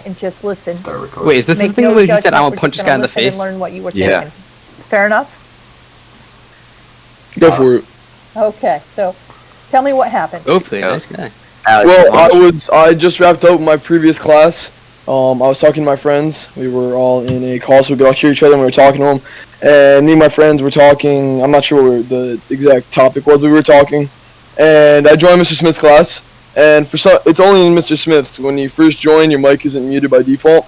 and just listen. Wait, is this the thing where he said I want to punch this guy in the face? And learn what you were thinking. Fair enough? Go for it. Okay, so tell me what happened. Hopefully, nice guy. Well, I just wrapped up my previous class. I was talking to my friends. We were all in a call so we could all hear each other and we were talking to them. And me and my friends were talking. I'm not sure what the exact topic was. We were talking. And I joined Mr. Smith's class. And it's only in Mr. Smith's. When you first join, your mic isn't muted by default.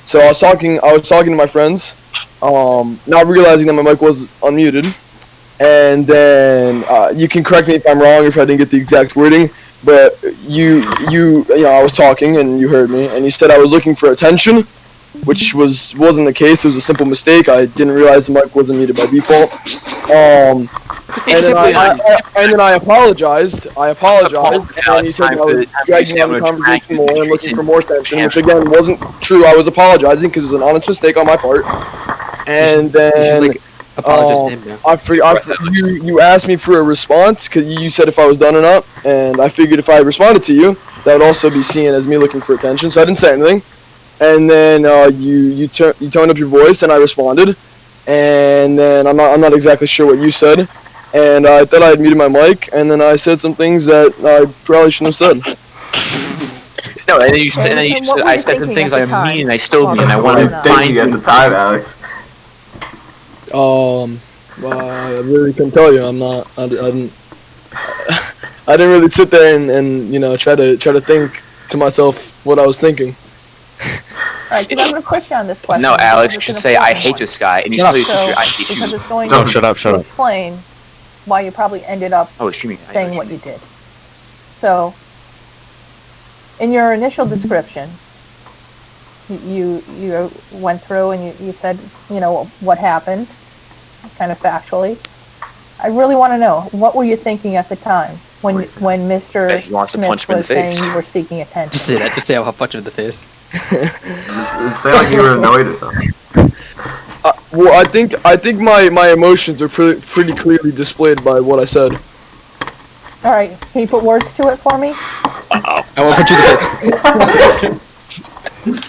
So I was talking to my friends, not realizing that my mic was unmuted. And then you can correct me if I'm wrong, if I didn't get the exact wording. But you know, I was talking and you heard me, and you said I was looking for attention, which wasn't the case. It was a simple mistake. I didn't realize the mic wasn't muted by default. And then I apologized. And you said I was dragging on the conversation more and looking for more attention, which again wasn't true. I was apologizing because it was an honest mistake on my part. And then you asked me for a response because you said if I was done or not, and I figured if I responded to you, that would also be seen as me looking for attention. So I didn't say anything. And then you toned up your voice, and I responded. And then I'm not exactly sure what you said. And I thought I had muted my mic, and then I said some things that I probably shouldn't have said. No, and then you said I said some things I mean, and I still mean. I want to find you at the time, Alex. Well, I really couldn't tell you. I didn't really sit there and you know try to think to myself what I was thinking. Alright, because I'm going to push you on this question. No, Alex, just say I hate this guy, and you tell your sister I hate you. Because it's going to shut up. explain why you probably ended up saying what you did. So, in your initial description, you went through and you said, you know, what happened, kind of factually. I really want to know, what were you thinking at the time when Mr. Smith was saying you were seeking attention? Just say that. Just say I'll punch him in the face. Say like you were annoyed or something. Well, I think my emotions are pretty clearly displayed by what I said. All right, can you put words to it for me? I won't punch you in the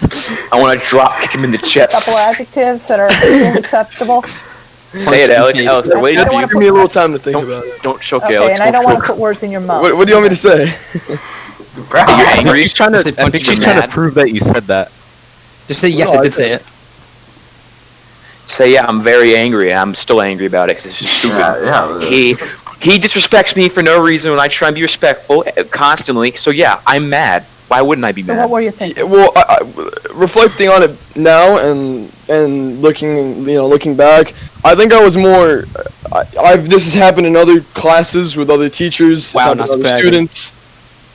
face. I want to drop kick him in the chest. A couple of adjectives that are acceptable. Say it, Alex. Alex, wait. Give me a little time to think about it. Don't choke, okay, Alex. And I don't want to put words in your mouth. What do you want me to say? You're angry. She's trying to prove that you said that. Just say yes. I did say it. Say yeah. I'm very angry. I'm still angry about it because it's just stupid. Yeah. He disrespects me for no reason when I try and be respectful constantly. So yeah, I'm mad. Why wouldn't I be mad? So what were you thinking? Well, reflecting on it now and looking back, I think I was more. This has happened in other classes with other teachers, not other surprising. students,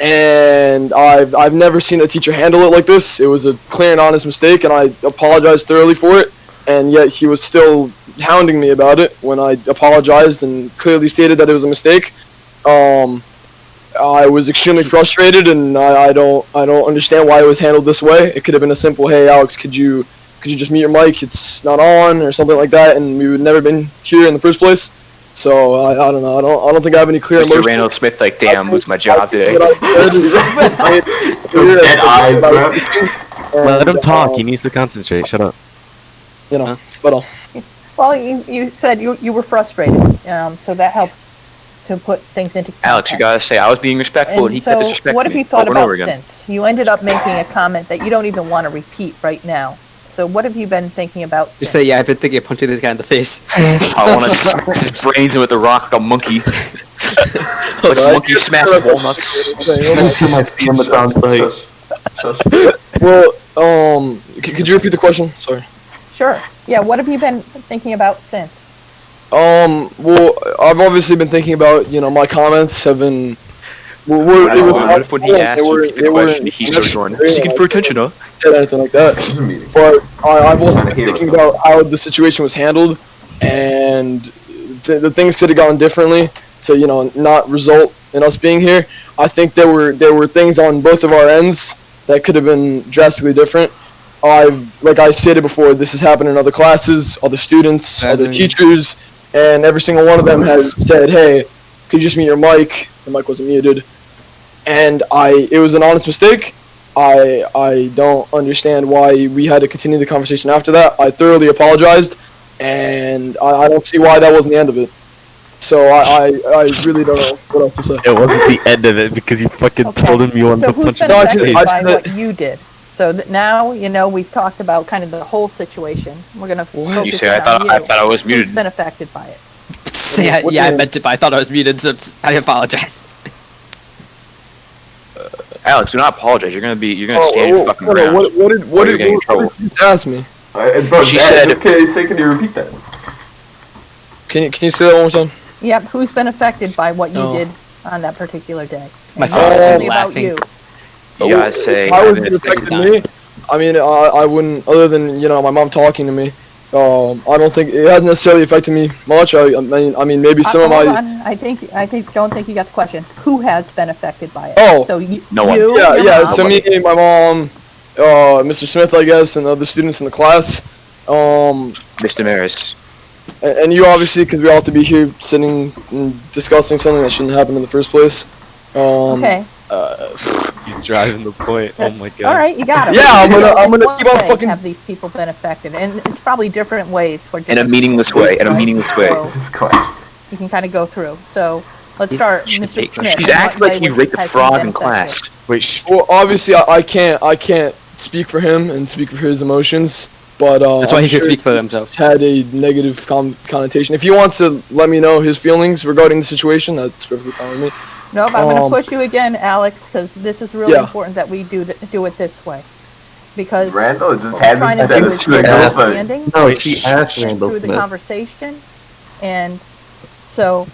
and I've never seen a teacher handle it like this. It was a clear and honest mistake, and I apologized thoroughly for it. And yet he was still hounding me about it when I apologized and clearly stated that it was a mistake. I was extremely frustrated, and I don't understand why it was handled this way. It could have been a simple, "Hey, Alex, could you just mute your mic? It's not on," or something like that, and we would never been here in the first place. So I don't know. I don't think I have any clear emotions. Mr. Randall Smith, like, damn, lose my job today. Let him talk. He needs to concentrate. Shut up. You know, but all. Well, you said you were frustrated, so that helps to put things into context. Alex, you gotta say I was being respectful, and he kept disrespecting me. What have you thought over and about over again. since? You ended up making a comment that you don't even want to repeat right now. So what have you been thinking about since? Just say yeah. I've been thinking of punching this guy in the face. I want to smack his brains in with a rock like a monkey. Like a monkey smashing walnuts. Well, could you repeat the question? Sorry. Sure. Yeah, what have you been thinking about since? Well, I've obviously been thinking about, my comments have been... When he asked you the question, he started going, seeking for attention, huh? Said anything like that. But I've also been thinking about how the situation was handled, and the things could have gone differently to, not result in us being here. I think there were things on both of our ends that could have been drastically different. Like I stated before, this has happened in other classes, other students, other teachers, and every single one of them has said, "Hey, could you just mute your mic?" The mic wasn't muted, and it was an honest mistake, I don't understand why we had to continue the conversation after that. I thoroughly apologized, and I don't see why that wasn't the end of it. So I really don't know what else to say. It wasn't the end of it because you fucking told him you wanted to punch him So in who's the been face. affected by what you did? So now, we've talked about kind of the whole situation. We're going to focus You say on I thought I was muted. Who's been affected by it? Yeah, I meant it, but I thought I was muted, so I apologize. Alex, do not apologize. You're gonna stand your fucking ground. What did you ask me? Bro, She said- just can you repeat that? Can you say that one more time? Yep, who's been affected by what you No. did on that particular day? My And father's tell been me about laughing. you. You gotta say. How I've would been it affected affected. me? I mean, I wouldn't, other than my mom talking to me. I don't think it hasn't necessarily affected me much. I mean, maybe some of Hold my. on. Don't think you got the question. Who has been affected by it? Oh. So you, No one. you, Yeah, your yeah. mom? So me, my mom, Mr. Smith, I guess, and other students in the class. Mr. Maris. And you obviously, because we all have to be here sitting and discussing something that shouldn't happen in the first place. Okay. He's driving the point. Oh my god. All right, you got it. Yeah, I'm gonna What keep on way fucking- have these people been affected, and it's probably different ways for In a different meaningless way. In a right? meaningless way. So This question. you can kind of go through. So let's start, She's Mr. fake. Smith. She's in acting what like way he raped a has he frog been in class. affected? Wait, shh. Well, obviously, I can't speak for him and speak for his emotions, but That's why I'm he should sure speak for himself. it's had a negative connotation. If he wants to let me know his feelings regarding the situation, that's perfectly fine with me. No, but I'm going to push you again, Alex, because this is really Yeah. important that we do it this way. Because Randall just what we're trying to do is get understanding No, she asked Randall through the Smith. conversation, and so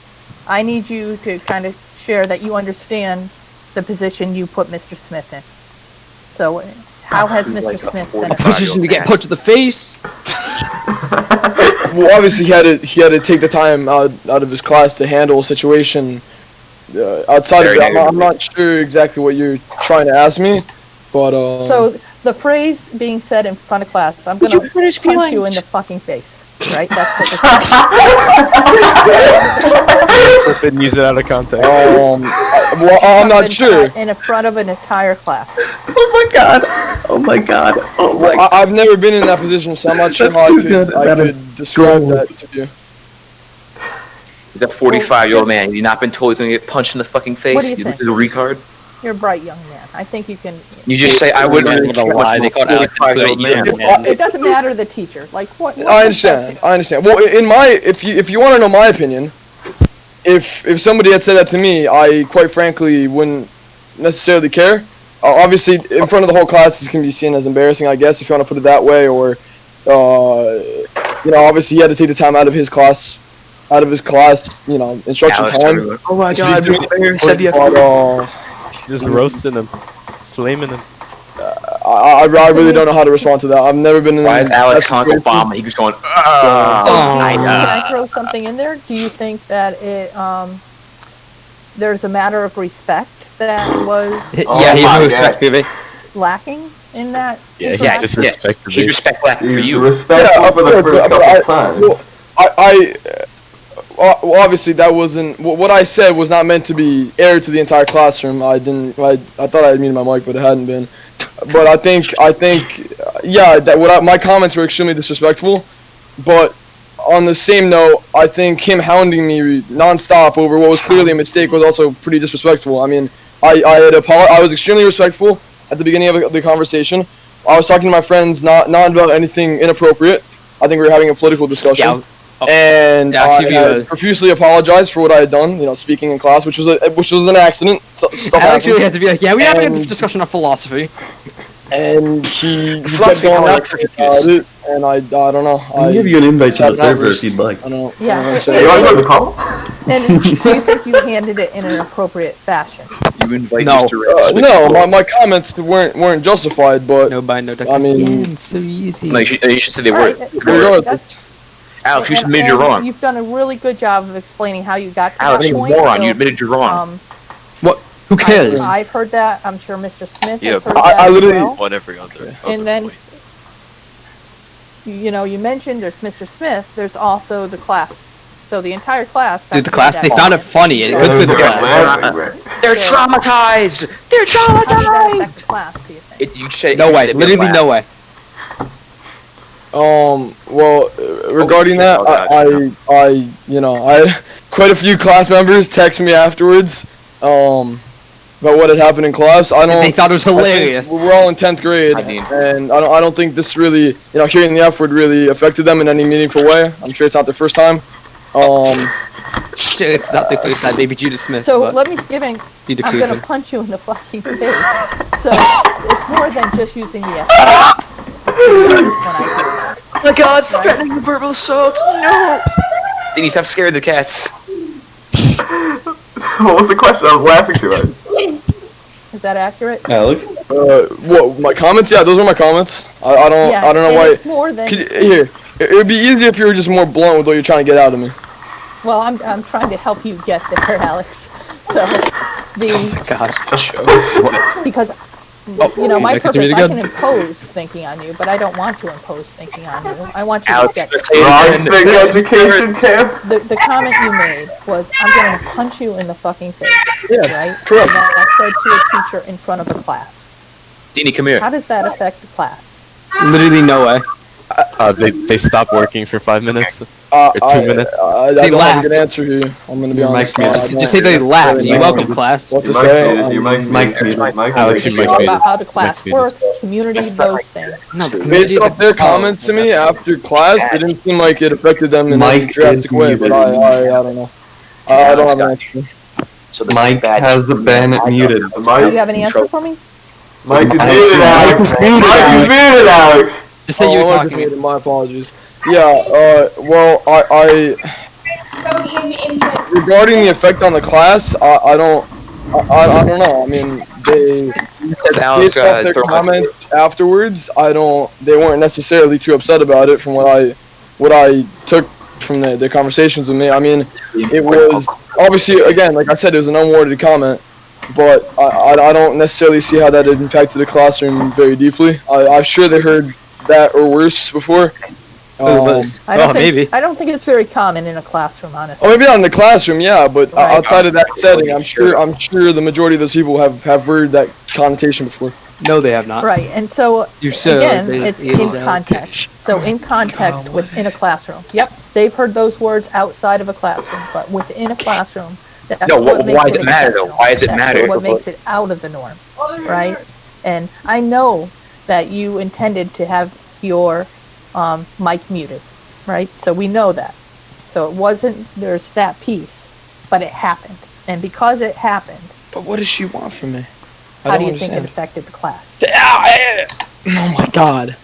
I need you to kind of share that you understand the position you put Mr. Smith in. So how has Mr. Like a Smith been 45 affected? Position to get punched in the face. Well, obviously, he had to take the time out of his class to handle a situation outside Very of it. I'm negatively. not sure exactly what you're trying to ask me, but So the phrase being said in front of class, I'm going to punch you in the fucking face, right? That's what Clip it and use it out of context. well, I'm not sure. In front of an entire class. Oh my god. Oh my god. Oh my god. I've never been in that position, so I'm not sure That's how too I good. That could describe that to you. He's a 45-year-old man. Has he not been told he's gonna get punched in the fucking face? What do you He's think? a retard. You're a bright young man. I think you can. You just say I wouldn't. I don't know why they called Alex a 45-year-old man. man. It doesn't matter the teacher. Like what? I understand. Well, if you want to know my opinion, if somebody had said that to me, I quite frankly wouldn't necessarily care. Obviously, in front of the whole class, this can be seen as embarrassing, I guess, if you want to put it that way. Or, obviously, he had to take the time out of his class, instruction Alex, time. everyone. Oh my god, But, Mr. Maris said the He's just roasting him. Flaming him. I really don't know how to respond to that. I've never been in. Why is Alex that Uncle situation. Obama? He was going. Can I throw something in there? Do you think that it there's a matter of respect that was Yeah, he has no respect, baby. lacking in that? Yeah, he interaction? disrespected He's me. respect left for He was you. respectful Yeah, for the of course, first but couple I- times. Well, obviously that wasn't what I said was not meant to be aired to the entire classroom. I thought I had muted my mic, but it hadn't been. But I think, yeah, that my comments were extremely disrespectful. But on the same note, I think him hounding me nonstop over what was clearly a mistake was also pretty disrespectful. I mean, I was extremely respectful at the beginning of the conversation. I was talking to my friends not about anything inappropriate. I think we were having a political discussion. Yeah. And Yeah, I actually, had profusely apologized for what I had done, speaking in class, which was an accident. Stuff Alex happened. really had to be like, yeah, we had a And- discussion on philosophy. And he kept Philosophy going Alex on is- about it, and I don't know. I'll give you an invite to the that server was- if you'd like. I don't know. Yeah. I don't know Hey, what You to want say. to go to the call? And do you think you handled it in an appropriate fashion? You invite No. Mr. Maris. No, my comments weren't justified, but No bind, no duck. I mean- Yeah, it's so easy. No, you should say they were. Alright, regardless, that's- Alex, you and- admitted you're and wrong. You've done a really good job of explaining how you got to Alex, that you're a point. moron. so, You admitted you're wrong. What? Who cares? I've heard that. I'm sure Mr. Smith Yeah, has heard but that I as literally- well. on every other And then, point. you mentioned there's Mr. Smith. There's also the class. So the entire class. got Dude, the to class, hear they that found it comment. funny. Good for the Yeah, class. laughing, right? They're traumatized. They're How does that traumatized. affect the class, do you think? You should. No way. Literally no way. Well, regarding that, I quite a few class members text me afterwards, about what had happened in class. They thought it was hilarious. We're all in 10th grade, and I don't think this really, hearing the F word really affected them in any meaningful way. I'm sure it's not their first time. Shit, it's not the first time, baby Judah Smith. So but let me I'm gonna punch you in the fucking face. So it's more than just using the F. Oh my God! Threatening verbal assault. No. Denise, I'm scared of the cats. What was the question? I was laughing too hard. Is that accurate? Alex? What, my comments? Yeah, those were my comments. I don't know why. It's more than. Here, it would be easier if you were just more blunt with what you're trying to get out of me. Well, I'm trying to help you get there, Alex. So oh my gosh. because my purpose, I can impose thinking on you, but I don't want to impose thinking on you. I want you to get Wrong thing education camp. the comment you made was, I'm going to punch you in the fucking face, right? Correct. And that said to a teacher in front of a class. Deanie, come here. How does that affect the class? Literally no way. They stopped working for 5 minutes. Or 2 minutes. I They don't have laughed. a good answer here. I'm gonna be honest. Just say they laughed. You're welcome, class. What to Your say? mic's muted. Alex, your mic's About muted. how the class Next works, community, those things. No, the Based community. off their comments to me after class, it didn't seem like it affected them in any Mike drastic is way. But muted. I don't know. I don't have an answer. So the Mike bad- has been muted. Do you have any answer for me? Mike is Alex, muted, Alex. Mike is muted, Mike is muted, Alex. Just say you were I wasn't talking. muted, my apologies. Yeah. Well, I regarding the effect on the class, I don't know. I mean, they Alex, based off their comments afterwards, they weren't necessarily too upset about it from what I took from their conversations with me. I mean, it was obviously, again, like I said, it was an unwarranted comment, but I don't necessarily see how that had impacted the classroom very deeply. I'm sure they heard that or worse before. Maybe. I don't think it's very common in a classroom, honestly. Oh, maybe not in the classroom, yeah, but Right. outside of that setting, I'm sure the majority of those people have heard that connotation before. No, they have not. Right, and so You should. again, it's in context. So in context within a classroom. Yep, they've heard those words outside of a classroom, but within a classroom, that's No, what makes why it does it matter, though? exceptional. Why does it That's matter? what makes it out of the norm, right? And I know that you intended to have your mic muted, right? So we know that. So it wasn't, there's that piece, but it happened. And because it happened, But what does she want from me? how do you think it affected the class? Oh my god.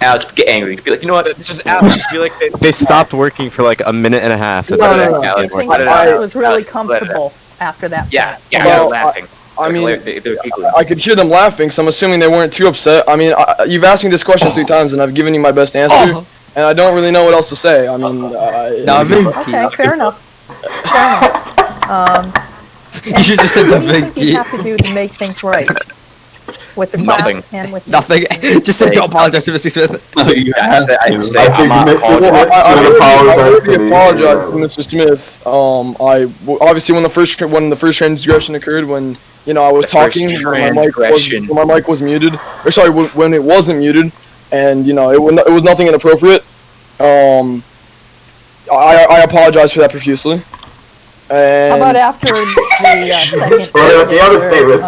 Alex, get angry. Be like, you know what? It's just Alex. I feel like they stopped working for like a minute and a half. And No, then no, no. I Alex, think let the it out. class was really Alex, let it out. comfortable after that. Yeah, point. they're Well, laughing. I mean, They're giggling. I could hear them laughing, so I'm assuming they weren't too upset. I mean, you've asked me this question 3 times, and I've given you my best answer, and I don't really know what else to say. I mean, No, I mean, Okay, fair enough. Fair enough. you should just said What do you think nothing. you have to do to make things right with the class Nothing. and with Nothing. Just say don't apologize to Mr. Smith. You I have say, I to. say, I think I'm not Mr. apologizing. Smith I should apologize to me. apologize to Mr. Smith. Obviously when the first transgression occurred, when I was The first talking, when transgression. my mic was muted, or sorry, when it wasn't muted, and it was nothing inappropriate. I apologize for that profusely. And How about after the second Well, the other statement.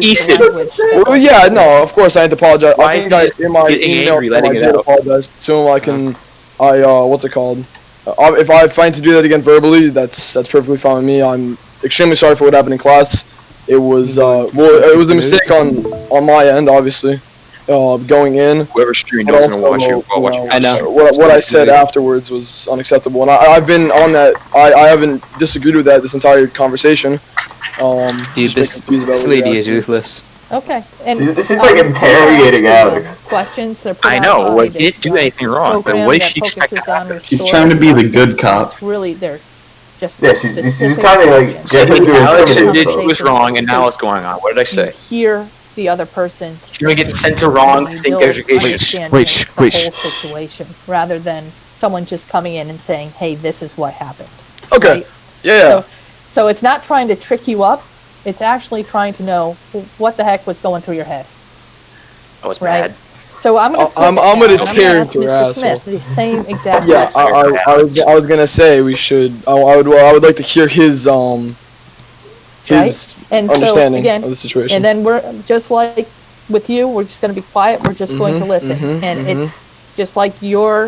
you used the Ethan. language? Well, yeah, no, of course I had to apologize. Why I is think I, he in my getting email, angry, letting I it did out? apologize to him. What's it called? If I find to do that again verbally, that's perfectly fine with me. I'm extremely sorry for what happened in class. It was it was a mistake on my end, obviously. Going in. Whoever's streaming But knows gonna watch you. also, Watch you. I know. What I said afterwards was unacceptable, and I've been on that. I haven't disagreed with that this entire conversation. Dude, just been confused about this what lady you're is asking. ruthless. Okay. And She's like interrogating Alex. questions. They're put I out know. by Like, this, didn't do anything wrong. But program what is that she expecting focuses to on happen? She's restoring trying to be the good justice. cop. It's really, they're just Yeah, she's specific trying to like questions. get him to Alex incriminate admits she was himself. wrong, and now what's going on? What did I You say? hear the other person's. She's gonna get sent to wrong You think build education. understanding wait, of the wait, whole situation, rather than someone just coming in and saying, "Hey, this is what happened." Okay. Right? Yeah. So it's not trying to trick you up. It's actually trying to know what the heck was going through your head. I was Right. mad. So I'm gonna. I'm gonna tear ask into her Mr. asshole. Smith the same exact Yeah, question. I was gonna say we should. I would like to hear his Right? And so, understanding again, of the situation. And then we're just like with you. We're just going to be quiet. We're just going to listen, and it's just like your,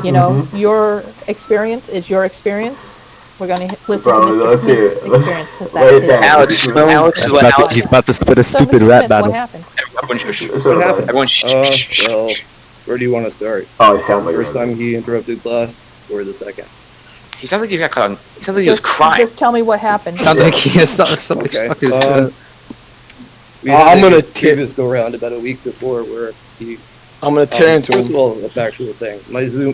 you know, your experience is your experience. We're going to listen Bro, to Mr. let's hear Smith's it. Let's- experience because lay it that's his. down. Alex, He's about to spit a So, stupid Mr. rap Smith, battle. what happened? Everyone shush. What happened? Everyone shh. Well, where do you want to start? Oh, it sounds like First time he interrupted class, or the second? He sounded like he got caught. He sounded like he was crying. Just tell me what happened. Sounds like he has something Okay. stuck in his Um, throat. We had I'm a gonna previous go round about a week before where he. I'm gonna tear into First of him. all, a factual thing.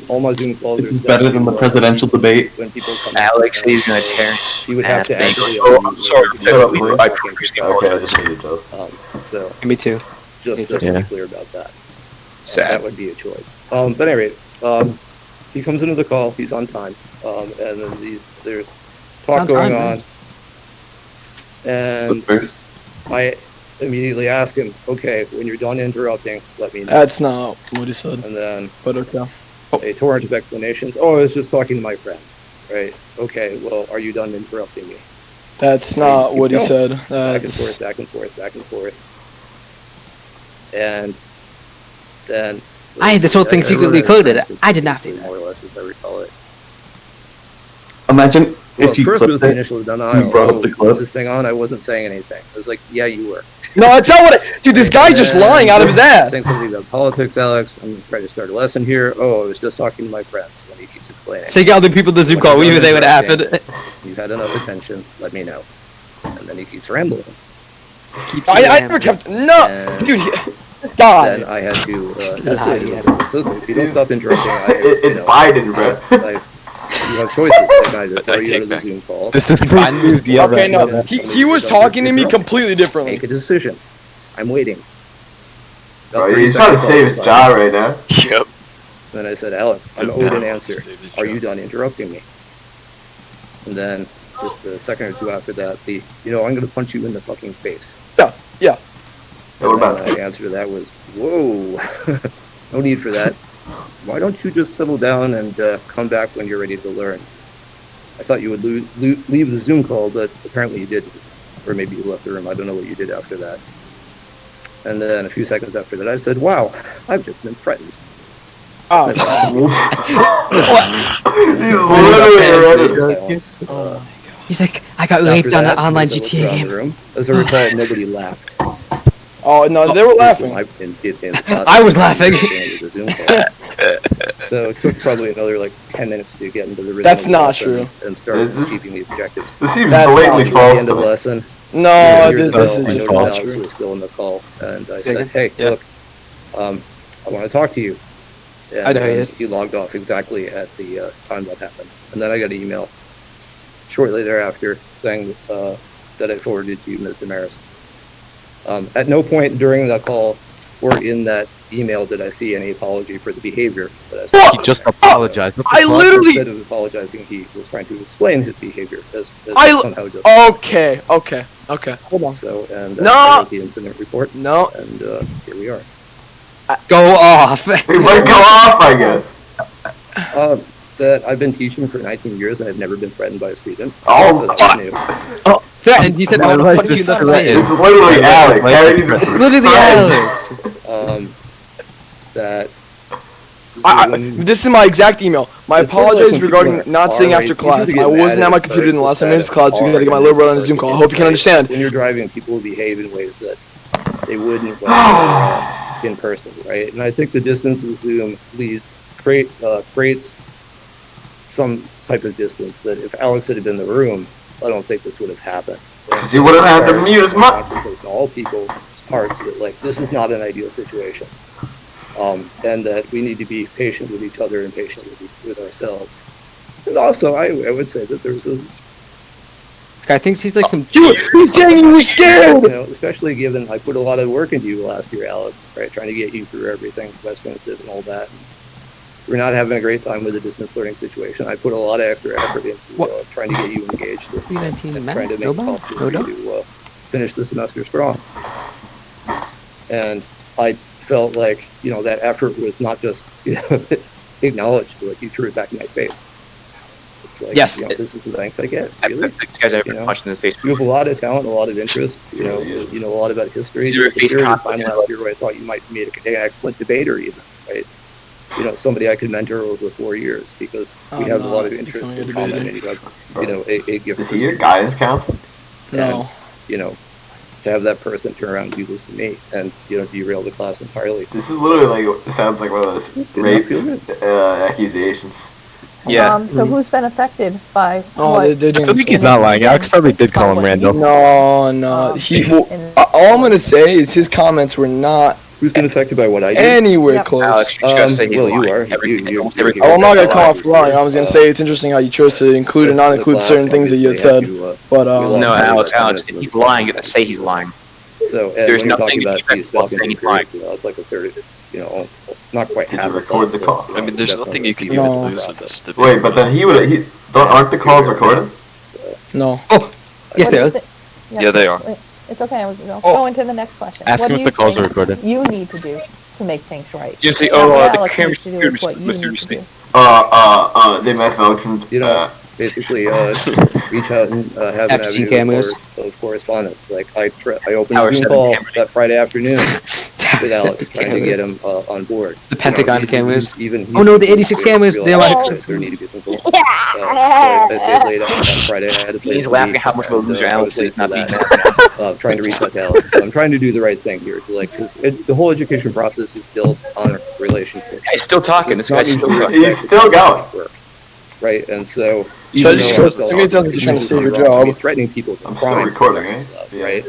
All my Zoom calls This are is set better than the to, presidential debate. When people come. Alex, he's gonna tear. He would have to ass. actually. Oh, I'm sorry. Shut up, Lee. I profusely Okay, I apologize. just need to adjust. So Me too. just to Yeah. be clear about that. Sad. That would be a choice. But anyway, he comes into the call. He's on time, and then there's talk Sounds going fine, on, man. and First, I immediately ask him, "Okay, when you're done interrupting, let me know." That's not what he said, And then but okay. a torrent of explanations. Oh, I was just talking to my friend. Right? Okay. Well, are you done interrupting me? That's not what he Go. said. Back and That's forth, back and forth, back and forth, and then. I had this whole thing secretly coded. I did not say that. More or less, as I recall it. imagine Well, if you first was clipped the it. initial denial. You brought up the Was clip. this thing on? I wasn't saying anything. I was like, yeah, you were. no, that's not what. Dude, this guy's just And lying out of his ass. Saying something about politics, Alex. I'm trying to start a lesson here. Oh, I was just talking to my friends. And he keeps explaining. Say other people to Zoom call. We knew they would happen. You've had enough attention. Let me know. And then he keeps rambling. I never kept. No, And dude, this guy. then I had to. Lie. Escalate. So if you don't stop interrupting, It's Biden, bro. You have choices. Like either throw you out of the Zoom call. This is Fine. the other. Okay, no, he was talking to me completely differently. Make a decision. I'm waiting. Bro, he's trying to save his job right now. Yep. Then I said, Alex, I'm owed an answer. Are you done interrupting me? And then, just a second or two after that, I'm going to punch you in the fucking face. Yeah. Hey, what about And my answer to that was, whoa, no need for that. Why don't you just settle down and come back when you're ready to learn? I thought you would leave the Zoom call, but apparently you didn't. Or maybe you left the room. I don't know what you did after that. And then a few seconds after that, I said, wow, I've just been threatened. Oh, He's literally ready. Silence. He's like, I got After raped on that, an online as I looked GTA around the game. room, as I recall, nobody laughed. oh no, they were laughing. I was laughing. So it took probably another 10 minutes to get into the rhythm. That's of the not lesson true. And start This- achieving the objectives. This seems That's blatantly not- false At the end of to the me. lesson, No, years this ago, is I just noticed false. Alex was still in the call, and I said, Yeah. "Hey, Yeah. look, I want to talk to you." And I know he is. he logged off exactly at the time that happened, and then I got an email shortly thereafter saying that I forwarded to you, Ms. Damaris. At no point during that call or in that email did I see any apology for the behavior that I saw. He just apologized. What the I fuck? literally. Instead of apologizing, he was trying to explain his behavior as I- somehow just Okay. Hold on. so. And No! I wrote the incident report, No. and here we are. Go off. He might go off, I guess. That I've been teaching for 19 years, and I've never been threatened by a student. Oh. So that was new. Threatened. He said, I want to punch you in the It's face. literally Alex. How are you Literally Alex. That This is my exact email. My It's sort of like apologies when regarding people are not staying far after away, class. you get I wasn't mad at my at computer in the last 5 folks minutes of that class because I had to get my little brother on a Zoom call. I hope you can understand. When you're driving, people will behave in ways that they wouldn't when in person, right? And I think the distance of Zoom creates some type of distance that if Alex had been in the room, I don't think this would have happened. Because he wouldn't have to mute his mic. Because all people's hearts that this is not an ideal situation, and that we need to be patient with each other and patient with ourselves. And also, I would say that there's a This guy thinks he's like some. He's saying he was scared. especially given I put a lot of work into you last year, Alex, right? Trying to get you through everything, West Winston and all that. we're not having a great time with the distance learning situation. I put a lot of extra effort into trying to get you engaged and trying to make it possible for you to finish the semester strong. And I felt like, you know, that effort was not just, you know, acknowledged, like you threw it back in my face. It's like, yes, you know, this is the thanks I get. Really? I think this guy's ever punched in the face. You have a lot of talent, a lot of interest. You know a lot about history. There was a period of time last year where I thought you might be an excellent debater, even, right? You know, somebody I could mentor over 4 years because we have a lot of interest in common, and you have, you know, a gift. Is he your guidance counselor? No. And, you know, to have that person turn around and do this to me and, you know, derail the class entirely. This is literally like, sounds like one of those rape accusations. Yeah. So who's been affected by I think he's not lying. Alex probably did call him Randall. No. All I'm gonna say is his comments were not. Who's been affected by what I did? Anywhere close. Alex, you're just say he's lying. You are. I'm not gonna call him lying. I was gonna say it's interesting how you chose to include and not include certain things that you had said. But no, Alex, if he's lying, you have to say he's lying. So there's nothing respectful saying he's lying. It's like a third, you know, not quite Did half. you record the call? I mean, there's nothing you can even lose in this debate. Wait, but then aren't the calls recorded? no. Oh, yes, they are. Yeah, they are. It's okay. We'll go into the next question. Ask him if the calls are recorded. You need to do to make things right. Just say, What the Alex camera's needs to do is what you need to do. They malfunctioned. You know, basically, reach out and have an Epstein avenue cameras. of correspondence. Like I opened a Zoom call that Friday afternoon with Alex, trying to get him on board. The Pentagon cameras. Oh no, the 86 cameras. They are. There need to be some goals. I stayed late on Friday. I had to play. He's laughing at how much of a loser Alex is not being. Trying to reach out to Alex. So I'm trying to do the right thing here. Like, cause the whole education process is built on relationships. He's still talking. This guy's still talking. He's still going. Right, and so. So I just go. To me, it sounds like you're trying to save your job. Threatening people's I'm crime. still recording, right? Right.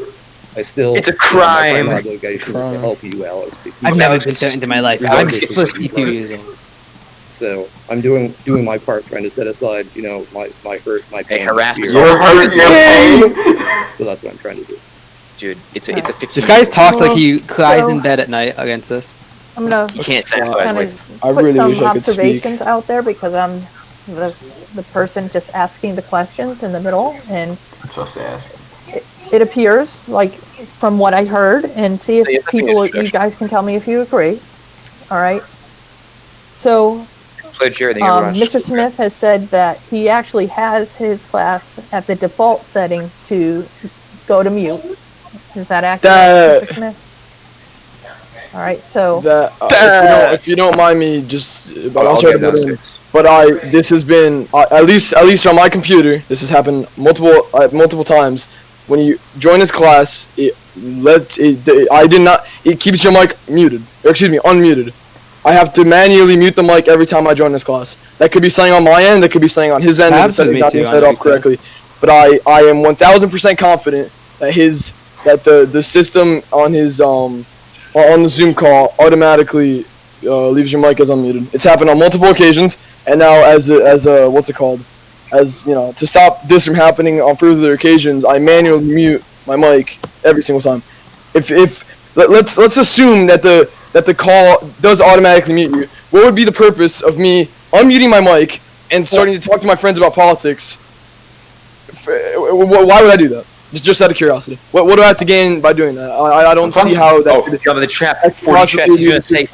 I still. It's a crime. My obligation to help you, Alex. I've never been threatened in my life. I'm 52 years old. So I'm doing my part, trying to set aside, you know, my hurt, my pain. Harassment. You're hurt, your pain. So that's what I'm trying to do. Dude, it's a 15. This guy talks like he cries in bed at night against this. I'm gonna You can't say that. kind By of I put really some wish I could speak. observations out there because I'm the person just asking the questions in the middle, and Just ask. it appears like from what I heard, and see if you guys can tell me if you agree. All right. So Mr. Smith has said that he actually has his class at the default setting to go to mute. Is that accurate, Mr. Smith? All right, so if you don't mind me, this has been at least on my computer. This has happened multiple times. When you join this class, it keeps your mic muted. Or excuse me, unmuted. I have to manually mute the mic every time I join this class. That could be something on my end. That could be something on his end. That is not being set up correctly. But I am 1000% confident that the system on his on the Zoom call automatically leaves your mic as unmuted. It's happened on multiple occasions, and now as a what's it called? As you know, to stop this from happening on further occasions, I manually mute my mic every single time. Let's assume that the call does automatically mute you. What would be the purpose of me unmuting my mic and starting to talk to my friends about politics? Why would I do that? Just out of curiosity. What do I have to gain by doing that? I don't see how that. The trap. 40 checks. You're gonna say.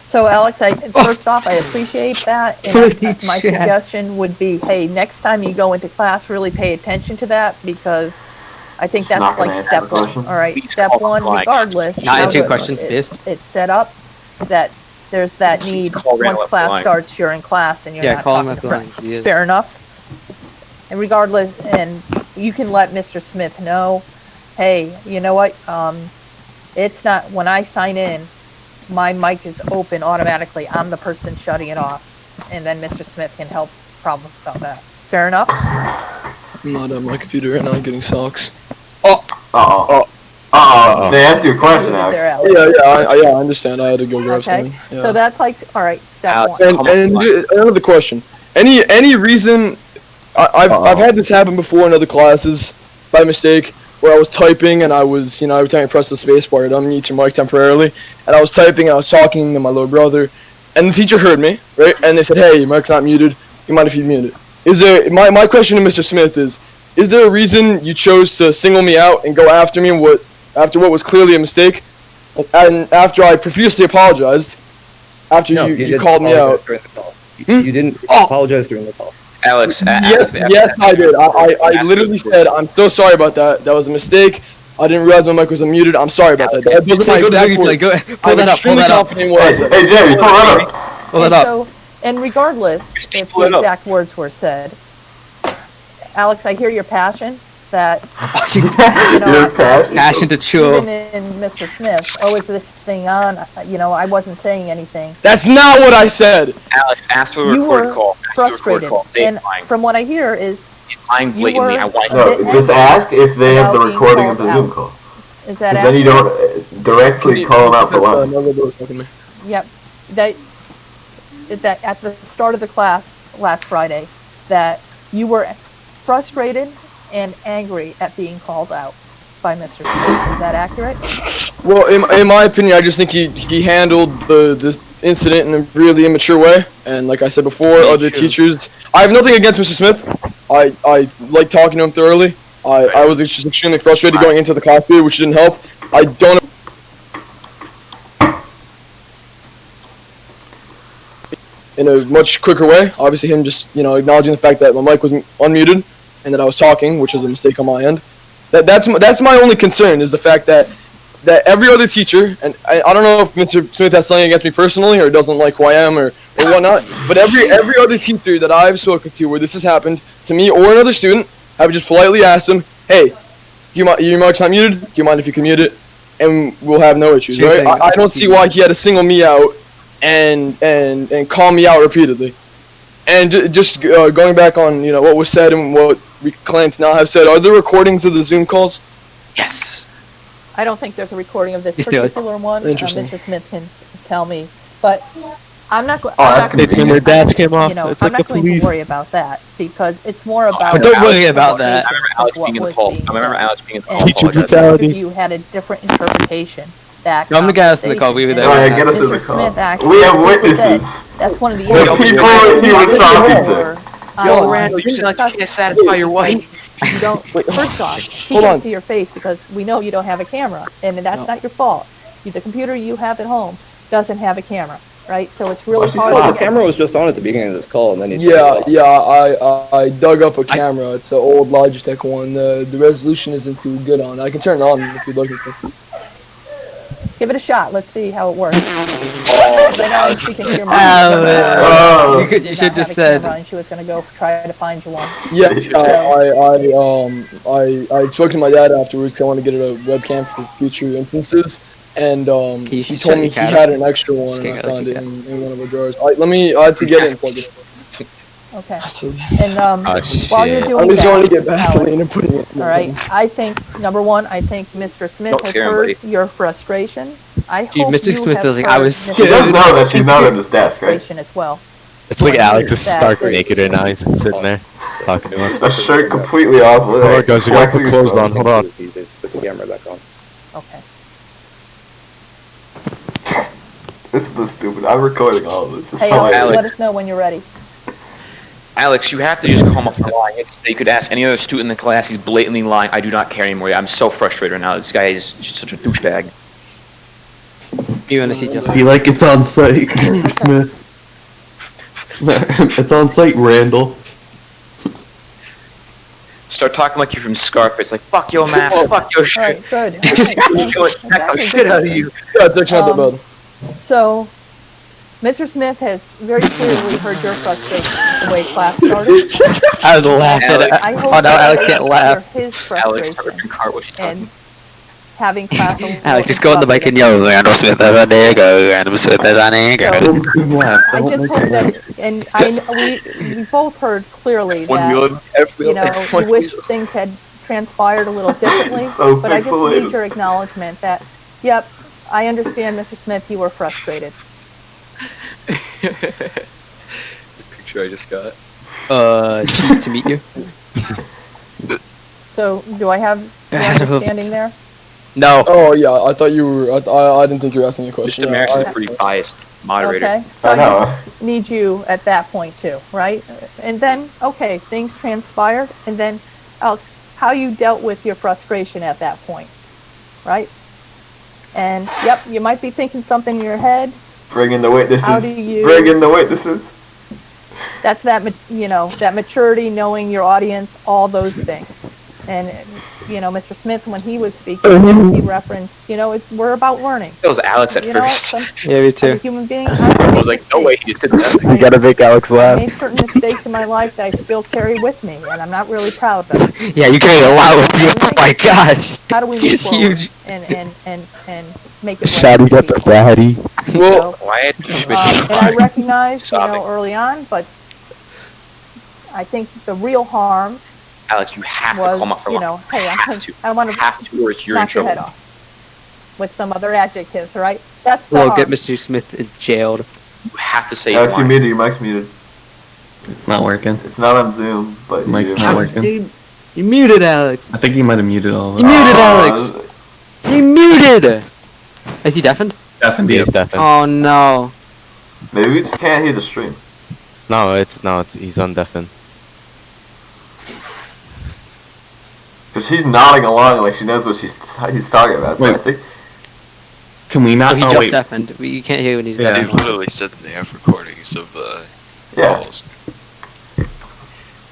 So Alex, first off, I appreciate that. And my suggestion would be, hey, next time you go into class, really pay attention to that, because I think that's like step one. All right, step one, regardless. Not answer your question. It's set up that there's that need once class starts, you're in class and you're not talking to friends. Fair enough. And regardless, and you can let Mr. Smith know, hey, you know what? It's not when I sign in. My mic is open automatically. I'm the person shutting it off, and then Mr. Smith can help problem solve that. Fair enough? I'm not on my computer right now. I'm getting socks. They asked you a question, Alex. Yeah, I understand. I had to go grab something. Yeah. So that's like, all right, step one. And another question. Any reason? I've had this happen before in other classes by mistake, where I was typing and I was, every time I press the space bar, it unmutes your mic temporarily. And I was typing and I was talking to my little brother, and the teacher heard me, right? And they said, "Hey, your mic's not muted. You mind if you mute it?" Is there my question to Mr. Smith is there a reason you chose to single me out and go after me after what was clearly a mistake, and after I profusely apologized, after you called me out? You didn't apologize during the call. Alex, yes, I did. I literally said, "I'm so sorry about that. That was a mistake. I didn't realize my mic was unmuted. I'm sorry about that." Those are my exact words. Pull that up. Pull that up. Hey, Jamie, pull that up. Pull that up. So, and regardless if the exact words were said, Alex, I hear your passion. That Passion to chew. Even in Mr. Smith, is this thing on? I wasn't saying anything. That's not what I said. Alex, ask for a You record were call. frustrated, and from what I hear is He's lying blatantly. I want No, just ask if they have the recording of the Zoom call. Is that then you don't directly call them out for lying. Yep. That at the start of the class last Friday, that you were frustrated and angry at being called out by Mr. Smith. Is that accurate? Well, in my opinion, I just think he handled the incident in a really immature way. And like I said before, other teachers. I have nothing against Mr. Smith. I like talking to him thoroughly. I was just extremely frustrated going into the class period, which didn't help. I don't. In a much quicker way. Obviously, him just acknowledging the fact that my mic was unmuted and that I was talking, which was a mistake on my end. That's my only concern is the fact that every other teacher, and I don't know if Mr. Smith has something against me personally or doesn't like who I am or whatnot, but every other teacher that I've spoken to where this has happened to me or another student, I've just politely asked them, "Hey, your mic's not muted. Do you mind if you can mute it?" And we'll have no issues, right? I don't see why he had to single me out and call me out repeatedly. And just going back on what was said and what we claim to now have said, are there recordings of the Zoom calls? Yes. I don't think there's a recording of this Let's do it. particular one. Interesting. Mr. Smith can tell me, but I'm not going. It's when their dash came off. It's I'm like not the going to police. worry about that because it's more about. Don't worry about that. I remember Alex being in the call. Teacher If brutality. you had a different interpretation. That I'm gonna get us in the call. We were there. Alright, get us in the Mr. call. Smith actually We have said witnesses. that's one of the The people he was talking to. Yo, Randall, you sound like you can't satisfy your wife. You don't. First off, she Hold can't on. see your face because we know you don't have a camera, and that's not your fault. The computer you have at home doesn't have a camera, right? So it's really hard. Well, the camera was just on at the beginning of this call, and then you. I dug up a camera. It's an old Logitech one. The resolution isn't too good on. I can turn it on if you'd like it to. Give it a shot. Let's see how it works. I know I'm speaking to your mom. You should just said. And she was going to go try to find you one. Yeah, I spoke to my dad afterwards because I want to get a webcam for future instances, and he told me he had an extra one, and I found it in one of the drawers. I had to get it and plug it in. Okay. And while you're doing I'm just going to get that, Vaseline and Alex, putting it in. all right. I think number one, Mr. Smith Don't has scare him, heard buddy. your frustration. I Dude, hope Mr. you Smith have is like, I heard was Mr. He does scared. know that she's not at his desk, right? frustration as well. It's like Alex is stark That- naked right now. He's sitting there talking to us. A shirt completely off. Hold on, guys. We gotta put clothes on. Hold on. Put the camera back on. Okay. This is stupid. I'm recording all of this. It's Hey, hilarious. let us know when you're ready. Alex, you have to just call him up for lying. You could ask any other student in the class. He's blatantly lying. I do not care anymore. I'm so frustrated right now. This guy is just such a douchebag. You want to see Justin? Be like it's on site, Smith. It's on site, Randall. Start talking like you're from Scarface. Like, fuck your mask, fuck your All shit. right, good. The shit out of you. Yeah, they're trying to build. So, Mr. Smith has very clearly heard your frustration the way class started. I would laugh at it. I hope Oh no, Alex that can't you laugh. hear his Alex, start frustration ripping car. What's she talking and having class. Alex, just go on the mic and yell, Randall Smith is a nigga, Randall Smith is a nigga. Don't laugh. I Don't just make hope it laugh. that, and we both heard clearly One that wheel, F wheel, you wish things had transpired a little differently. So but I just pixelated. need your acknowledgement that, yep, I understand, Mr. Smith, you were frustrated. The picture I just got. Cheese to meet you. So, do I have Bad you hope. standing there? No. Oh yeah, I thought you were. I didn't think you were asking a question. Mr. Merrick's a pretty biased moderator. Okay, so I I know. just need you at that point too, right? And then, okay, things transpired, and then, Alex, how you dealt with your frustration at that point, right? And, yep, you might be thinking something in your head. Bring in the witnesses. How do you- Bring in the witnesses. That's that, that maturity, knowing your audience, all those things. And, Mr. Smith, when he was speaking, he referenced, we're about learning. It was Alex at You know what? first. Yeah, me As a too. human being, I was like, no way, he just did that. You gotta make Alex I laugh. made certain mistakes in my life that I still carry with me, and I'm not really proud of them. Yeah, you carry a lot with you. Oh my gosh. How do we move He's forward huge. and make it right Shouty for got the people? fatty. Well, So, Why had and I recognize, Sobbing. early on, but I think the real harm Alex, you have to was, call my phone. hey, I have to. don't want Have to, or you're in knock your trouble. head off with some other adjectives, right? That's the We'll harm. get Mr. Smith jailed. You have to say Alex, your you line. muted. Your mic's muted. It's not working. It's not on Zoom, but Mic's you. not working. Dude, you muted Alex. I think you might have muted all of You it. muted Oh, Alex. He muted! Is he deafened? Definitely. He's deafened. Oh no. Maybe we just can't hear the stream. No, it's he's undeafened. Because she's nodding along like she knows what he's talking about. So I Wait. think Can we not? Oh, he oh, just wait. deafened. You can't hear when he's Yeah. deafened. They've literally said that they have recordings of the yeah. calls.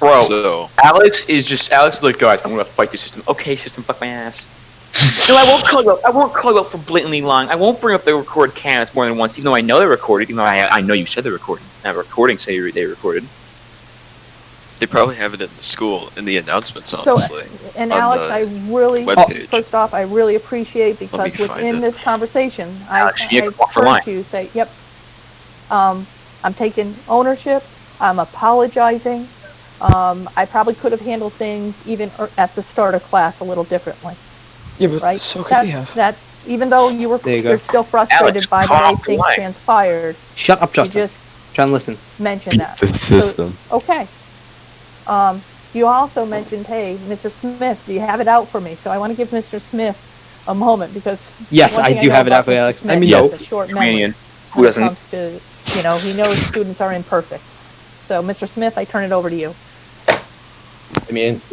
Bro, So, Alex is like, guys, I'm gonna fight the system. Okay, system, fuck my ass. No, I won't call you out. I won't call you out for blatantly lying. I won't bring up the record cans more than once, even though I know they recorded, even though I know you said they recorded. That recording say they recorded. they probably have it in the school, in the announcements, So, honestly. and on Alex, the I really, webpage. first off, I really appreciate because me find within it. this conversation, Alex, you I need to walk the line. heard you say, yep, I'm taking ownership, I'm apologizing, I probably could have handled things even at the start of class a little differently, yeah, but right? so could he have. That, even though you're There you go. still frustrated Alex, by the calm way the things line. transpired, Shut up, you Justin. just Try and listen. mentioned that. The system. Okay. You also mentioned, hey, Mr. Smith, do you have it out for me? So I want to give Mr. Smith a moment because Yes, one I thing do know have it about out for you, Mr. Alex. Smith I mean, is no. a short memory Comedian. Who when it doesn't? comes to, he knows students are imperfect. So, Mr. Smith, I turn it over to you. I mean, I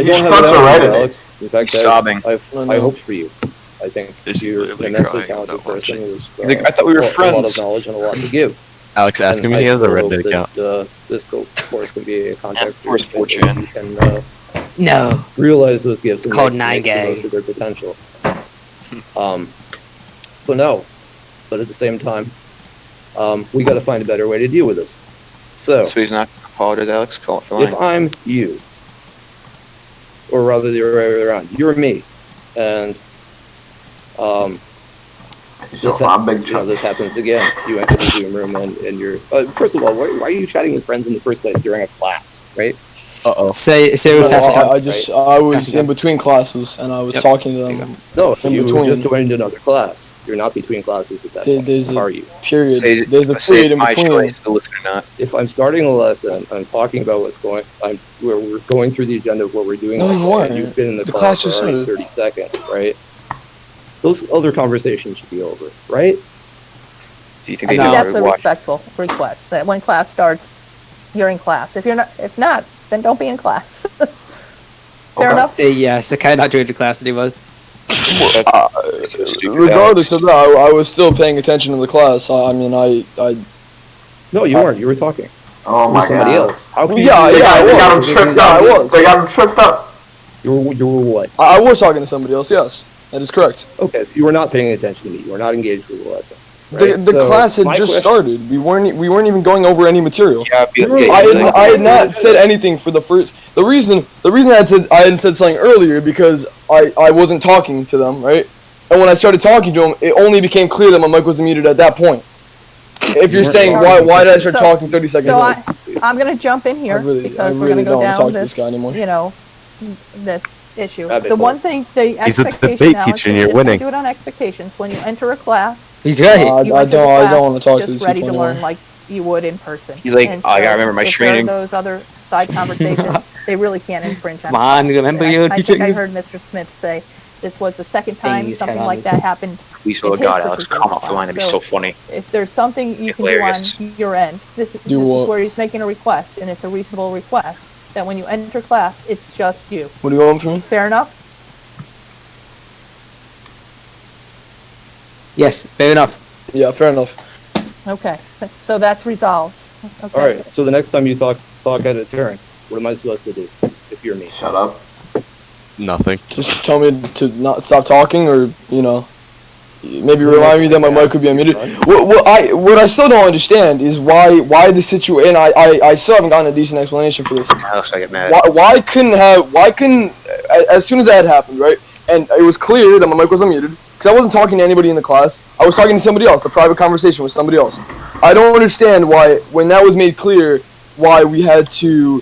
He's don't have such it a out writer. for you, Alex. In fact, He's sobbing. I have No, high no. hopes for you. I think Is he you're really an immensely crying? I'm talented not person watching. with Like, I thought we were a lot of friends. knowledge and a lot to give. Alex, ask him And if he I has a still hope Reddit account. that, this course can be a contact Of course, where 4chan. you can No. realize those gifts and Called make the 9gag. most of their potential. So no, but at the same time, we got to find a better way to deal with this. So So he's not gonna apologize, Alex. Call it for if line. I'm you, or rather the other way around, you're me, and So I'm big you know, this happens again. You enter the Zoom room and you're first of all, why are you chatting with friends in the first place during a class, right? Uh-oh. Say No, with Pastor I Tom. just I was Passing in down. between classes and I was Yep. talking to There you them. No, In you between. just joined another class. You're not between classes at that There- point. there's a- Are you? Period. Say, There's a say period it's in my between. choice to listen or not. If I'm starting a lesson, I'm talking about where we're going through the agenda of what we're doing. No, all you day, weren't. and you've been in the, The class class for just already started. 30 seconds, right? Those other conversations should be over, right? Do you think I they think know that's a watch? respectful request, that when class starts, you're in class. If not, then don't be in class. Fair Okay. enough? Yeah, Sakai not joining the class anymore. Regardless of that, I was still paying attention to the class. I mean, I No, you weren't. You were talking Oh with my somebody god. else. How can Yeah, you yeah, I They got him was. tripped Yeah, I up. was. They got him tripped up. You were what? I was talking to somebody else. Yes, that is correct. Okay, so you were not paying attention to me. You were not engaged with the lesson. The right? the So class had my just question- started. We weren't even going over any material. Yeah, I had not said anything for the first. The reason I hadn't said something earlier because I wasn't talking to them, right? And when I started talking to them, it only became clear that my mic was muted at that point. If you're saying why did I start So- talking 30 seconds So late? I'm going to jump in here I because we're really going to go don't wanna down talk to this, this guy anymore. this issue. Rabbit The hole. one thing, the He's a expectation, debate Alex, teacher and you you're just winning. do it on expectations. When you enter a class, He's right. you I enter the don't class want to talk to just these ready people to learn anymore. like you would in person. He's like, And I gotta so remember my if there are training. those other side conversations. They really can't infringe on. Come on, remember your I teacher think I is- heard Mr. Smith say this was the second time He's something head on like his- that happened. Please, oh in his God, Alex, particular come off the line. That'd be class. so funny. If there's something you can Hilarious. do on your end, this is what? where he's making a request, and it's a reasonable request, that when you enter class, it's just you. What are you going for me? Fair enough? Yes, fair enough. Yeah, fair enough. Okay, so that's resolved. Okay. All right. So the next time you talk at a parent, what am I supposed to do if you're me? Shut up. Nothing. Just tell me to not stop talking, or maybe remind me that my mic could be unmuted. What I still don't understand is why the situation. And I still haven't gotten a decent explanation for this. Alex, I get mad. Why couldn't as soon as that happened, right? And it was clear that my mic was unmuted because I wasn't talking to anybody in the class. I was talking to somebody else, a private conversation with somebody else. I don't understand why, when that was made clear, why we had to,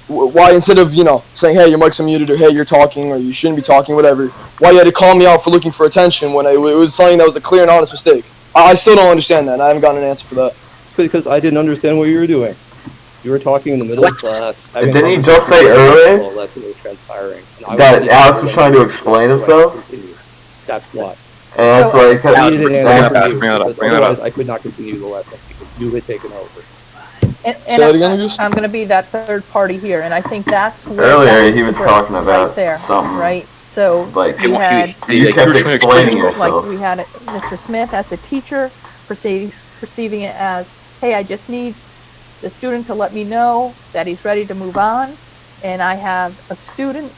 why instead of saying, hey, your mic's unmuted, or hey, you're talking, or you shouldn't be talking, whatever, why you had to call me out for looking for attention when it was something that was a clear and honest mistake. I still don't understand that, and I haven't gotten an answer for that. Because I didn't understand what you were doing. You were talking in the middle of class. And didn't you just say earlier while a lesson was transpiring, and I that was- Alex was trying to explain himself? That's why. And that's like, I needed an answer from you, bring it up, because bring it up. otherwise I could not continue the lesson because you had taken over. And Say that again, Gus? I'm going to be that third party here, and I think that's where Earlier, that's he was the break talking about right there, something. right? So like, you had you kept explaining yourself. like we had Mr. Smith as a teacher perceiving it as, hey, I just need the student to let me know that he's ready to move on, and I have a student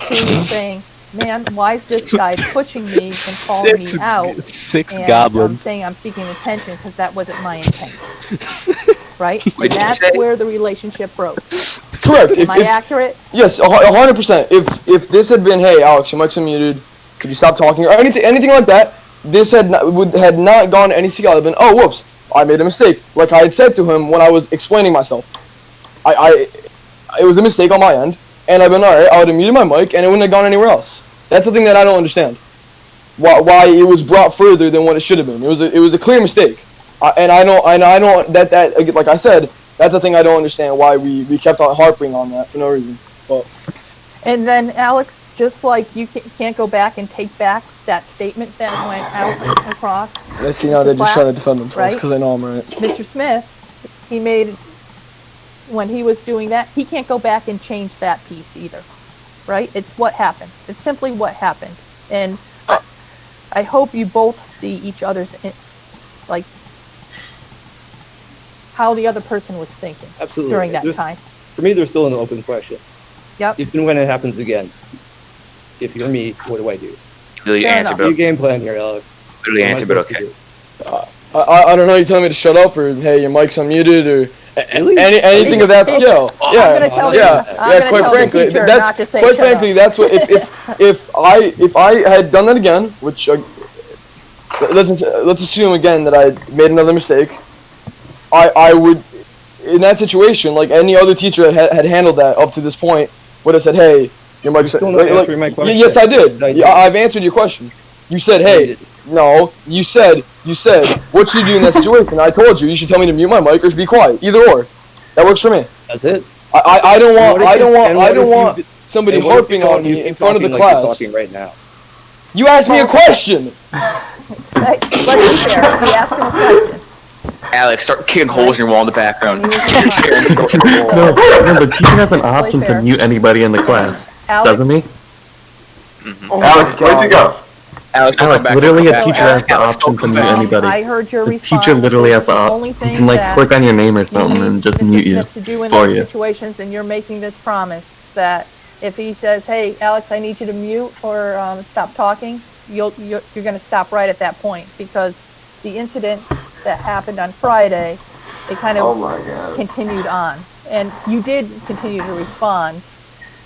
who is saying, man, why is this guy pushing me and calling me out? Six And I'm goblins. saying I'm seeking attention because that wasn't my intent. Right? Wait, And did you that's say- where the relationship broke. Correct. Am I accurate? Yes, 100%. If this had been, hey, Alex, your mic's unmuted, could you stop talking, or anything like that, this had not gone to any sequel. I'd have been, oh, whoops, I made a mistake. Like I had said to him when I was explaining myself. It was a mistake on my end, and I've been, alright, I would have muted my mic, and it wouldn't have gone anywhere else. That's the thing that I don't understand. Why it was brought further than what it should have been. It was a clear mistake. And I don't, that, like I said, that's the thing I don't understand, why we kept on harping on that for no reason. But And then, Alex, just like you can't go back and take back that statement that went out across. let's see, now they're just trying to defend themselves, right? because I know I'm right. Mr. Smith, he made, when he was doing that, he can't go back and change that piece either, right? It's what happened. It's simply what happened. And I hope you both see each other's, like, how the other person was thinking Absolutely. during that There's- time. For me, there's still an open question. Yep. If and when it happens again, if you're me, what do I do? Really Fair answer, enough. Your but game plan here, Alex. really What am I answer, but supposed to okay. do? I don't know, you're telling me to shut up, or hey, your mic's unmuted, or Really? anything of that scale. Yeah, I'm gonna tell yeah, you- I'm yeah. gonna Quite tell the frankly, teacher that's not to say quite shut frankly, up. that's what if I had done that again, which let's assume again that I made another mistake, I would, in that situation, like any other teacher that had handled that up to this point, would have said, hey, your mic's You're still not answering my question. yes, I did. I did. Yeah, I've answered your question. You said, hey. No, you said, what should you do in that situation? I told you should tell me to mute my mic or be quiet. Either or. That works for me. That's it. I don't And what want if you- somebody and what if harping you on talk- you me in keep front of the talking like you're class. talking right now. You asked me a question. Let's be fair. He asked him a question. Alex, start kicking holes in your wall in the background. And he was No, the teacher has an option fair. to mute anybody in the class, Alex, doesn't he? Alex, where'd you go? Alex, don't Alex, come back, literally don't a come teacher back. has the Alex, option don't to come mute back. anybody. I heard your The response. teacher literally has the The option. only You thing can like that click on your name or you something need and just Mr. mute you Smith to do in for those you. situations, and you're making this promise that if he says, "Hey, Alex, I need you to mute or stop talking," you're going to stop right at that point, because the incident that happened on Friday, it kind Oh of my god. continued on, and you did continue to respond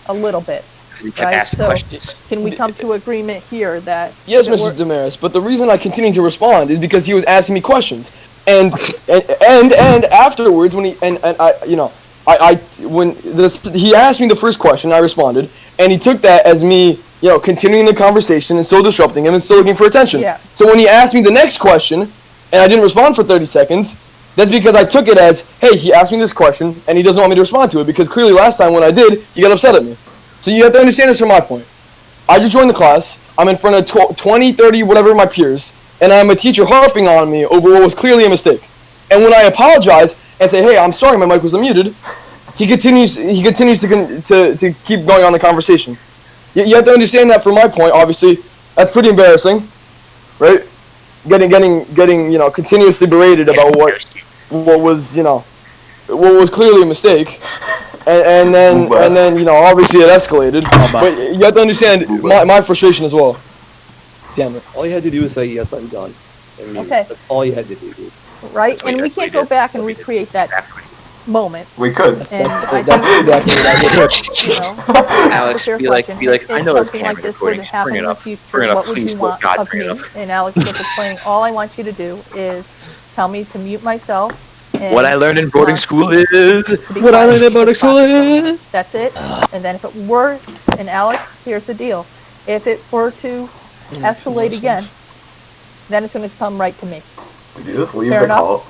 a little bit. You kept Right, asking so- questions. Can we come to agreement here that Yes, that Mrs. we're- Damaris, but the reason I continued to respond is because he was asking me questions, and afterwards when he he asked me the first question, I responded, and he took that as me, continuing the conversation and still disrupting him and still looking for attention. Yeah. So when he asked me the next question, and I didn't respond for 30 seconds, That's because I took it as, hey, he asked me this question, and he doesn't want me to respond to it, because clearly last time when I did, he got upset at me. So you have to understand this from my point. I just joined the class, I'm in front of 20, 30, whatever my peers, and I'm a teacher harping on me over what was clearly a mistake. And when I apologize and say, hey, I'm sorry, my mic was unmuted, he continues to keep going on the conversation. You have to understand that from my point, obviously, that's pretty embarrassing, right? Getting continuously berated about what was what was clearly a mistake, and then obviously it escalated. But you have to understand my frustration as well. Damn it! All you had to do was say yes, I'm done. I mean, Okay. That's all you had to do. Right? And we can't go back and recreate that moment. We could. And I think, Alex, be like, I know there's something like camera this would recordings. happen Bring in it the up. future, Bring it up, what would please. you want God, of bring me? it up. And Alex was explaining, all I want you to do is tell me to mute myself. And, What I learned in boarding school is. What I learned in boarding school is. That's it. And then if it were, and Alex, here's the deal. If it were to escalate again, then it's going to come right to me. Did you just leave Fair the enough. call?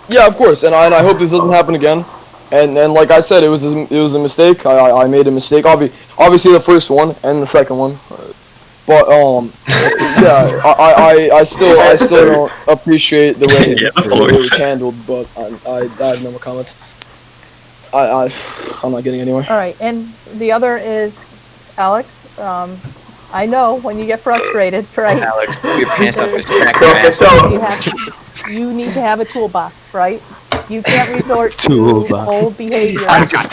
Yeah, of course, and I hope this doesn't happen again. And like I said, it was a mistake. I made a mistake. Obviously the first one and the second one. But yeah, I still don't appreciate the way it was handled. But I have no more comments. I'm not getting anywhere. All right, and the other is, Alex, I know when you get frustrated, right? Alex, put your pants up. You need to have a toolbox, right? You can't resort to old behavior. I just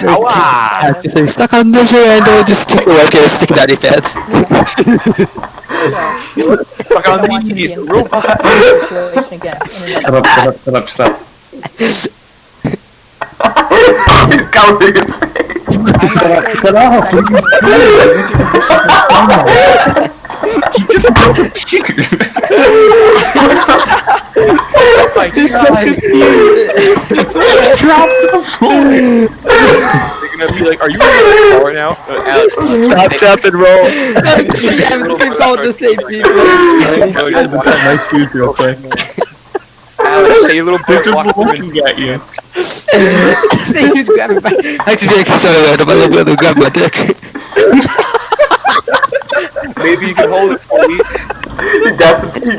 say stuck on this end or just stick away, okay, stick it down your pants. Stuck on these robot. Shut up. He's covering his face. Shut up! Oh my god! Drop the phone! They're gonna be like, are you in the car now? Alex, Stop, tap, and roll. I'm calling the same people. My shoes real quick. Alex, say a little bit. They're just looking at you. Say who's grabbing my... Actually, very concerned about my little brother grabbing my dick. Maybe you can hold it for me. He definitely.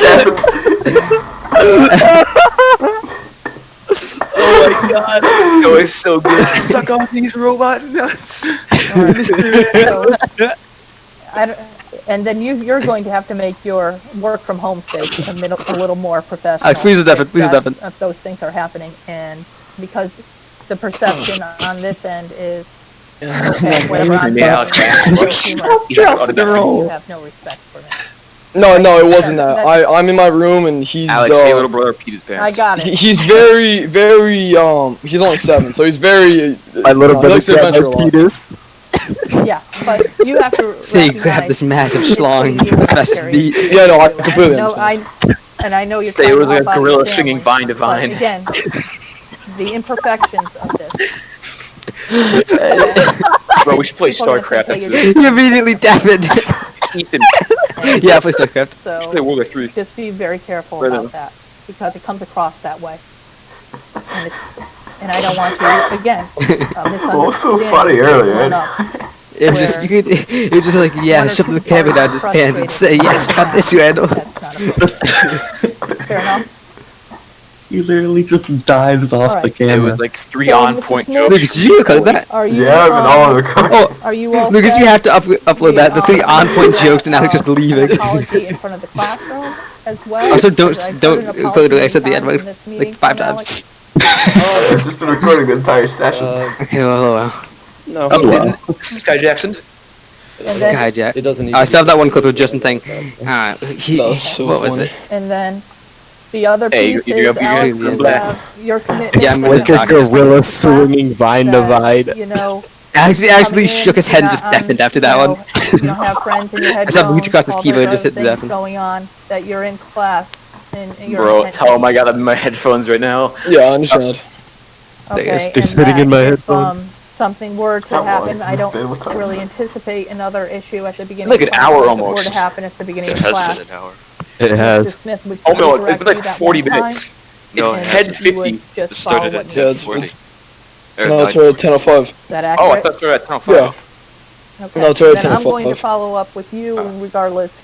Oh my god. Oh, it's so good. Suck on these robot nuts. And then you're going to have to make your work from home space a little more professional. Please definitely, please definitely. If those things are happening, and because the perception on this end is, okay, whatever I'm Yeah, talking, you have no respect for me. No, it wasn't that. I'm in my room and he's. Alex, say little brother peed his pants. I got it. He's very, very. He's only 7, so he's very. My little brother likes to adventure a grabbed my lot. penis. Yeah, but you have to Say grab this massive schlong, this massive meat. Yeah, no, I completely understand. I know you're Say it was trying like to a gorilla help out swinging your vine to family, vine. but again, the imperfections of this. Bro, we should play People are gonna StarCraft think after that this. You immediately deafened. Ethan, Yeah, play StarCraft. So play World War 3. just be very careful Right about on. that, because it comes across that way. And I don't want you, again, misunderstanding. What was so funny earlier? It was just, you're just like, yeah, shove the camera down his pants and say, yes, got this, Randall. That's not appropriate. Fair enough? He literally just dives off Alright. the It camera. was like 3 So, on-point Mr. jokes. Lucas, did you record that? Are you, Yeah, I've been all over the car. Oh, are you all Lucas, set? you have to upload that. The 3 on-point jokes and Alex just leaving. Apology in front of the classroom as well. Also, Because I don't heard an go apology to X at the end, in like this meeting 5 from times. Alex. I've just been recording the entire session. Okay, well. No, Sky Jackson's. Skyjack. it doesn't. I still have that one clip of Justin saying, That was so what was funny. it? And then the other Hey, piece you is, have Alex, your you black. have your commitment Yeah, I'm to like the a gorilla class swinging vine to that, vine. You know, Alex actually coming in, shook his head and you're just not deafened on, after that you one. know, You don't have friends in your headphones. saw Luigi across his all keyboard those just other hit the things deafen. going on, that you're in class. And you're Bro, in tell him I got them in my headphones right now. Yeah, I understand. Okay, They're sitting in my headphones. Something were to How long happen, has I this don't been? What time really is it? anticipate another issue at the beginning Like of an class. hour If it were almost. to happen at the beginning It of has class. been an hour. It Mr. has. Smith would Oh no, correct it's been you like that 40 one time, minutes. No, and it you hasn't. would It just It started follow at what Yeah, you- it's, 10:40. it's, no, it started at 10:05. Is that Oh, I accurate? thought it started at 10:05. Yeah. Okay. No, it's already Then I'm going to 10:05. follow up with you regardless.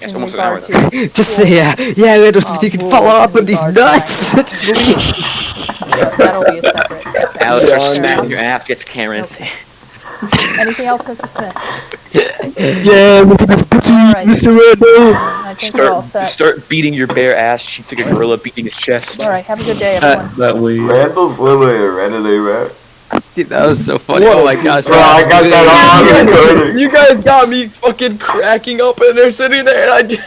Yes, in almost an hour regard then. to Just school. yeah, Little Smith, you can rules follow up in with these regard to nuts. Just leave. That'll be a separate. Alex, Yeah, start I smacking know. your ass gets cameras. Okay. Anything else, Mr. Smith? Yeah, look at this Alright. Mr. Randall. I think we're all set. Start beating your bare ass cheeks like a gorilla beating his chest. All right. Have a good day, everyone. That way. Randall's literally a Reddit, right? Dude, that was so funny. What? Oh my gosh. Bro, I got that on recording. You guys got me fucking cracking up, and they're sitting there, and I just.